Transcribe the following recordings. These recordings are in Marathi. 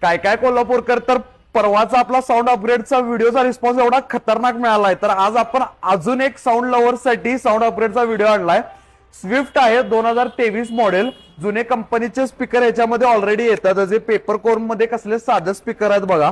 काय काय कोल्हापूरकर तर परवाचा आपला साऊंड अपग्रेडचा व्हिडिओचा रिस्पॉन्स एवढा खतरनाक मिळालाय, तर आज आपण अजून एक साऊंड लव्हर्ससाठी साऊंड अपग्रेडचा व्हिडिओ आणलाय. स्विफ्ट आहे 2023 मॉडेल. जुने कंपनीचे स्पीकर याच्यामध्ये ऑलरेडी येतात, जे पेपर कोन मध्ये कसले साधे स्पीकर आहेत बघा.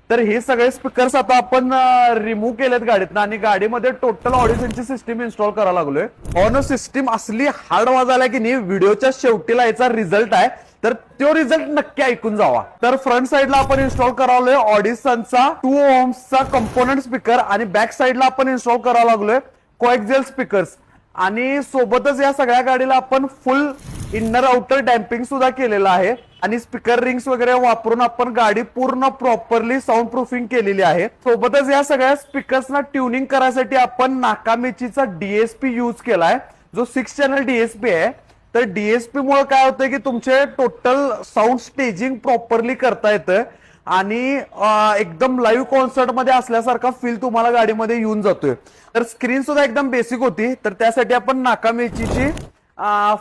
तर हे सगळे स्पीकर्स आता आपण रिमूव्ह केलेत गाडीतनं आणि गाडीमध्ये टोटल ऑडिशनची सिस्टीम इन्स्टॉल करायला लागलोय. ऑन सिस्टीम असली हार्ड वाजायला की नाही, व्हिडिओच्या शेवटीला याचा रिझल्ट आहे, तर तो रिझल्ट नक्की ऐकून जावा. तर फ्रंट साइडला आपण इन्स्टॉल करालोय ऑडिसनचा 2 ohmsचा कंपोनंट स्पीकर आणि बॅक साइडला आपण इन्स्टॉल करायला लागलोय कोएक्झियल स्पीकर्स. आणि सोबतच या सगळ्या गाडीला आपण फुल इनर आउटर डॅम्पिंग सुद्धा केलेलं आहे आणि स्पीकर रिंग्स वगैरे वापरून आपण गाडी पूर्ण प्रॉपरली साऊंड प्रूफिंग केलेली आहे. सोबतच या सगळ्या स्पीकर्सना ट्युनिंग करायसाठी आपण नाकामिचीचा डीएसपी यूज केलाय, जो 6 चॅनल डीएसपी आहे. तर डीएसपी मुळे काय होतंय की तुमचे टोटल साऊंड स्टेजिंग प्रॉपरली करता येतं आणि एकदम लाईव्ह कॉन्सर्ट मध्ये असल्यासारखा फील तुम्हाला गाडीमध्ये येऊन जातोय. तर स्क्रीन सुद्धा एकदम बेसिक होती, तर त्यासाठी आपण नाकामिचीची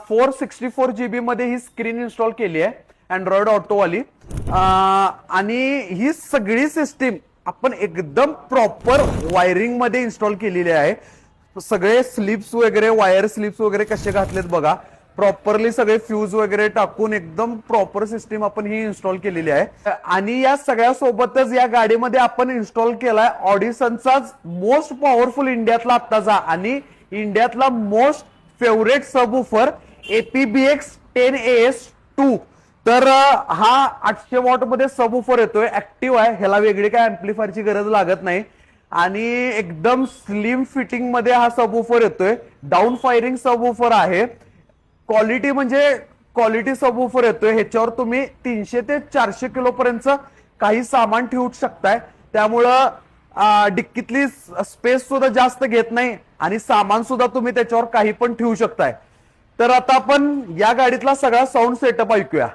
464 GB मध्ये ही स्क्रीन इन्स्टॉल केली आहे, अँड्रॉइड ऑटोवाली. आणि ही सगळी सिस्टीम आपण एकदम प्रॉपर वायरिंग मध्ये इन्स्टॉल केलेली आहे. सगळे स्लिप्स वगैरे, वायर स्लिप्स वगैरे कसे घातलेत बघा. प्रॉपरली सगळे फ्यूज वगैरे टाकून एकदम प्रॉपर सिस्टीम आपण ही इन्स्टॉल केलेली आहे. आणि या सगळ्या सोबतच या गाडीमध्ये आपण इन्स्टॉल केलाय ऑडिसनचाच मोस्ट पॉवरफुल इंडियातला आत्ताचा आणि इंडियातला most favourite subwoofer APBX 10AS2. तर हा 800 वॉट मध्ये सबवूफर येतोय, ऍक्टिव्ह आहे, ह्याला वेगळी काय अँप्लिफायरची गरज लागत नाही आणि एकदम स्लिम फिटिंग मध्ये हा सबवूफर येतोय. डाऊन फायरिंग सबवूफर आहे. क्वालिटी म्हणजे क्वालिटी सबवूफर येतोय. ह्याच्यावर तुम्ही 300 ते 400 किलो पर्यंत काही सामान ठेवू शकताय, त्यामुळं डिक्कीतली स्पेस सुद्धा जास्त घेत नाही आणि सामान सुद्धा तुम्ही त्याच्यावर काही पण ठेवू शकताय. तर आता आपण या गाडीतला सगळा साऊंड सेटअप ऐकूया.